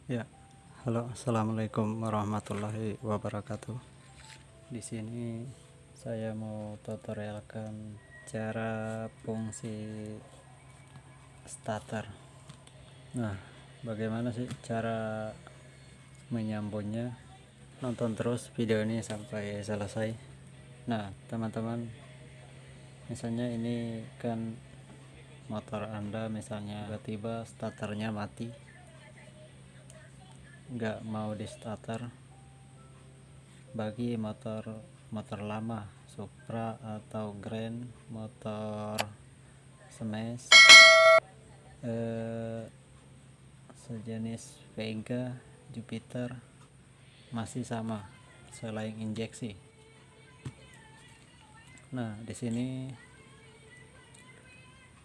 Ya, halo, assalamualaikum warahmatullahi wabarakatuh. Di sini saya mau tutorialkan cara fungsi starter. Nah, bagaimana sih cara menyambungnya? Nonton terus video ini sampai selesai. Nah, teman-teman, misalnya ini kan motor Anda, misalnya tiba-tiba starternya mati, nggak mau di starter. Bagi motor lama Supra atau Grand, motor Smash, sejenis Vega, Jupiter, masih sama selain injeksi. Nah, di sini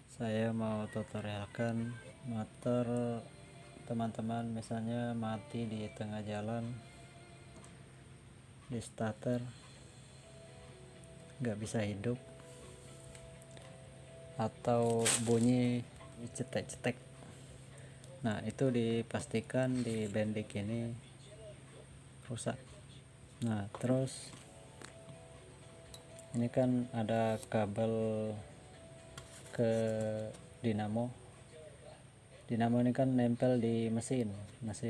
saya mau tutorialkan motor teman-teman misalnya mati di tengah jalan, di starter nggak bisa hidup, atau bunyi cetek-cetek. Nah, itu dipastikan di bendik ini rusak. Nah, terus ini kan ada kabel ke dinamo. Dinamo ini kan nempel di mesin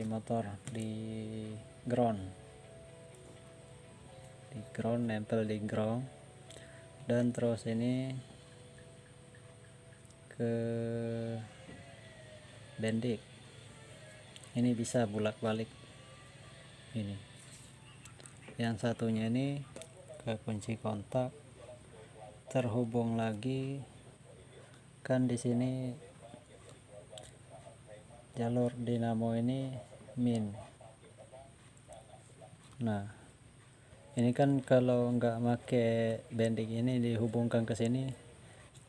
motor, di ground nempel di ground. Dan terus ini ke bendik, ini bisa bolak-balik. Ini yang satunya ini ke kunci kontak, terhubung lagi kan. Di sini jalur dinamo ini min. Nah, ini kan kalau nggak make bendik ini dihubungkan ke sini,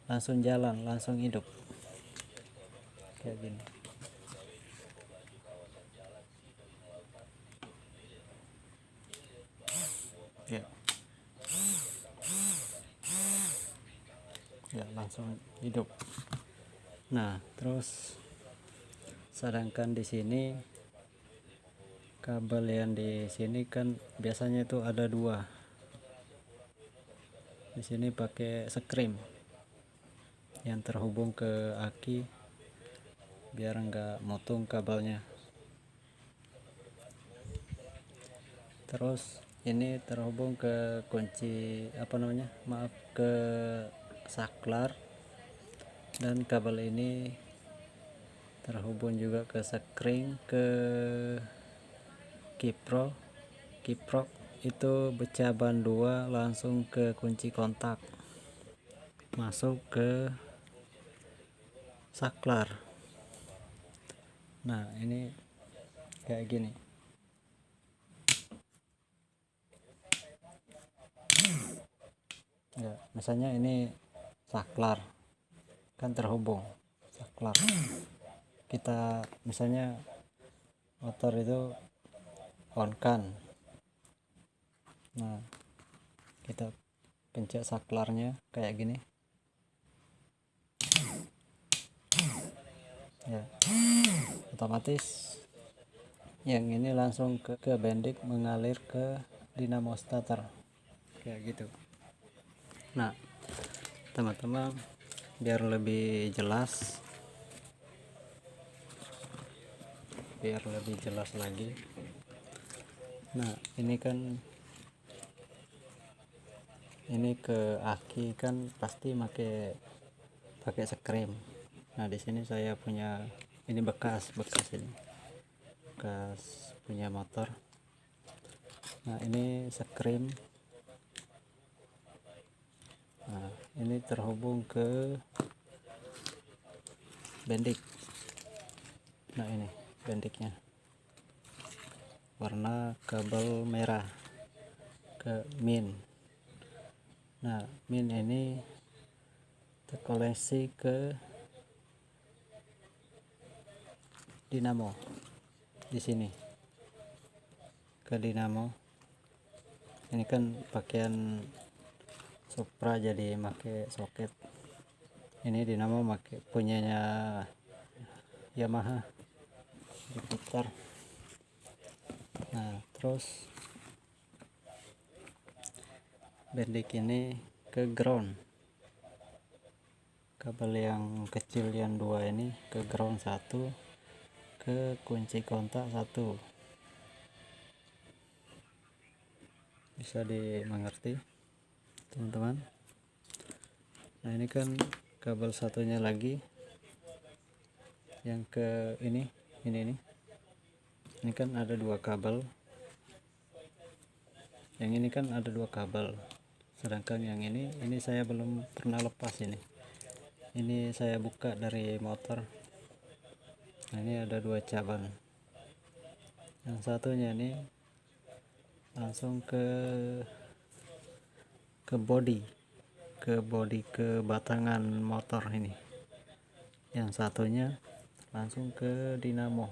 langsung jalan, langsung hidup kayak gini. Ya, ya langsung hidup. Nah, terus sedangkan di sini kabel yang di sini kan biasanya itu ada dua. Di sini pakai skrim yang terhubung ke aki biar enggak motung kabelnya. Terus ini terhubung ke kunci ke saklar, dan kabel ini terhubung juga ke skring, ke kiprok itu bercabang dua langsung ke kunci kontak, masuk ke saklar. Nah, ini kayak gini. Ya, misalnya ini saklar kan terhubung saklar. Kita misalnya motor itu on kan. Nah, kita pencet saklarnya kayak gini. Ya, otomatis yang ini langsung ke bendik, mengalir ke dinamo starter kayak gitu. Nah, teman-teman, biar lebih jelas lagi. Nah, ini kan ini ke aki kan pasti pakai skrim. Nah, di sini saya punya ini bekas ini bekas punya motor. Nah, ini skrim. Nah, ini terhubung ke bendik. Nah, ini bendiknya warna kabel merah ke min. Nah, min ini terkoneksi ke dinamo di sini, ke dinamo. Ini kan pakaian Supra jadi pakai soket. Ini dinamo punyanya Yamaha Jupiter. terus bendik ini ke ground, kabel yang kecil yang dua ini ke ground satu, ke kunci kontak satu. Bisa dimengerti teman-teman. Nah ini kan kabel satunya lagi yang ke ini kan ada dua kabel, yang ini kan ada dua kabel, sedangkan yang ini saya belum pernah lepas. Ini saya buka dari motor. Nah ini ada dua cabang, yang satunya ini langsung ke body ke batangan motor ini, yang satunya langsung ke dinamo,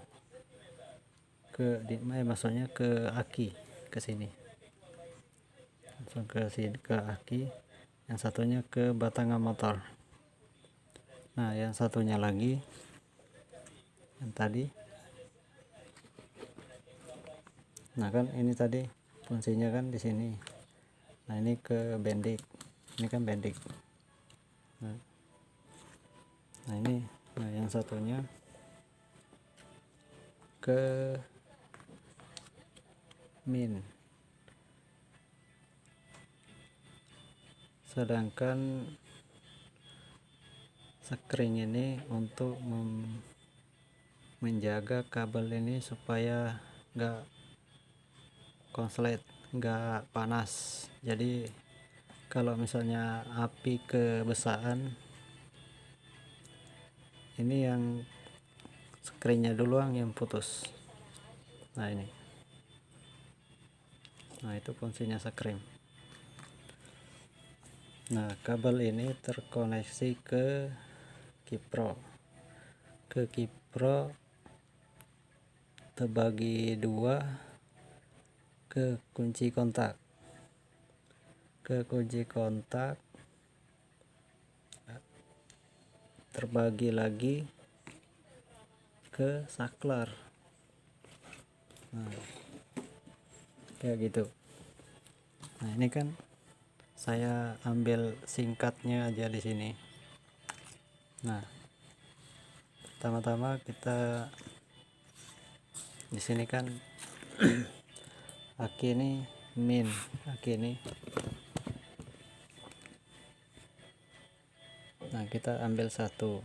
maksudnya ke aki, ke sini langsung ke sini ke aki, yang satunya ke batangan motor. Nah yang satunya lagi yang tadi, nah kan ini tadi fungsinya kan di sini. Nah ini ke bendik, ini kan bendik. Nah ini, nah yang satunya ke min, sedangkan sekring ini untuk menjaga kabel ini supaya enggak konslet, enggak panas. Jadi kalau misalnya api kebesaan, ini yang skringnya duluan yang putus. Nah ini, nah itu fungsinya skring. Nah kabel ini terkoneksi ke kipro, terbagi dua ke kunci kontak, terbagi lagi ke saklar. Nah kayak gitu. Nah ini kan saya ambil singkatnya aja di sini. Nah pertama-tama kita di sini kan aki ini min, aki ini. Nah kita ambil satu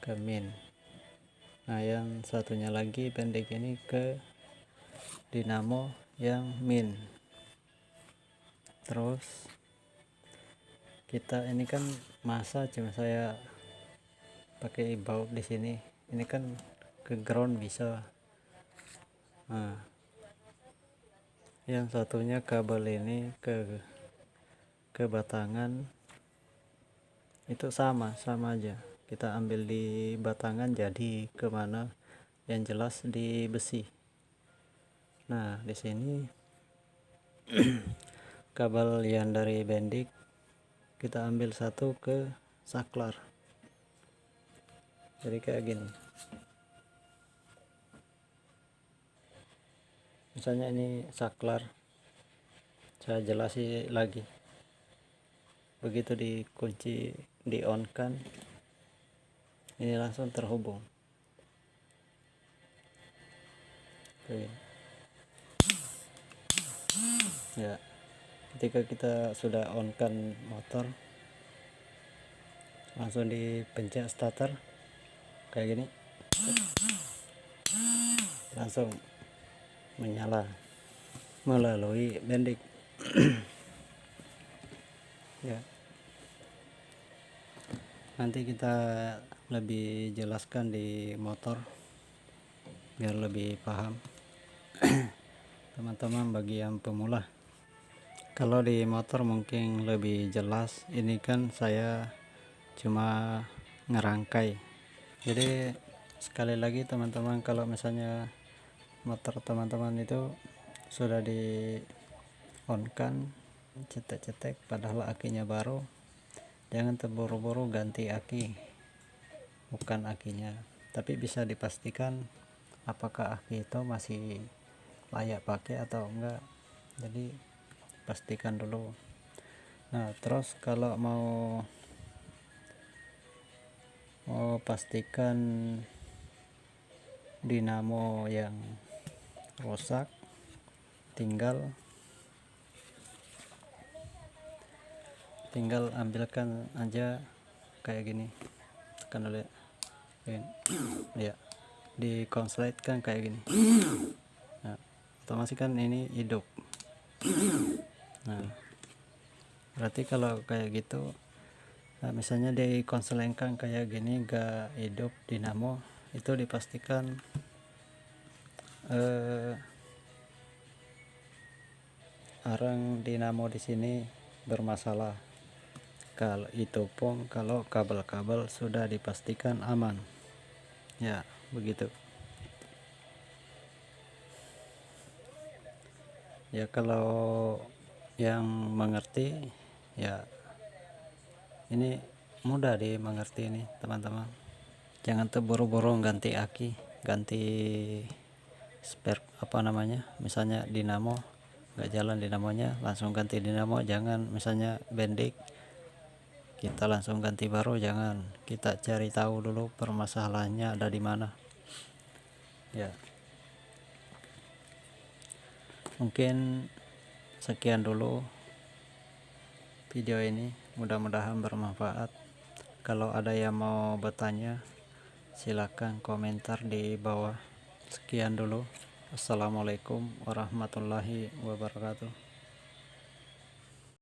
ke min. Nah yang satunya lagi pendek ini ke dinamo yang min. Terus kita ini kan masa cuma saya pakai baut di sini. Ini kan ke ground bisa. Nah, yang satunya kabel ini ke batangan itu sama aja. Kita ambil di batangan, jadi kemana yang jelas di besi. Nah di sini kabel yang dari bendik kita ambil satu ke saklar, jadi kayak gini. Misalnya ini saklar, saya jelasin lagi. Begitu dikunci, di on kan, ini langsung terhubung. Oke. Ya, ketika kita sudah on kan motor, langsung dipencet starter kayak gini, langsung menyala melalui bendik. Ya, nanti kita lebih jelaskan di motor biar lebih paham teman-teman bagi yang pemula. Kalau di motor mungkin lebih jelas, ini kan saya cuma ngerangkai. Jadi sekali lagi teman-teman, kalau misalnya motor teman-teman itu sudah di on kan, cetek-cetek padahal akinya baru, jangan terburu-buru ganti aki, bukan akinya. Tapi bisa dipastikan apakah aki itu masih layak pakai atau enggak, jadi pastikan dulu. Nah terus kalau mau pastikan dinamo yang rusak, tinggal ambilkan aja kayak gini, tekan dulu ya, ya dikonsletkan kayak gini. Nah, otomatis kan ini hidup. Nah berarti kalau kayak gitu, nah, misalnya dikonselengkan kayak gini gak hidup dinamo, itu dipastikan arang dinamo di sini bermasalah. Kalau itu pun kalau kabel-kabel sudah dipastikan aman, ya begitu ya. Kalau yang mengerti ya, ini mudah dimengerti ini teman-teman. Jangan terburu-buru ganti aki, ganti spare misalnya dinamo nggak jalan dinamonya, langsung ganti dinamo. Jangan misalnya bendik kita langsung ganti baru, jangan. Kita cari tahu dulu permasalahannya ada di mana ya. Mungkin sekian dulu video ini, mudah-mudahan bermanfaat. Kalau ada yang mau bertanya silakan komentar di bawah. Sekian dulu, assalamualaikum warahmatullahi wabarakatuh.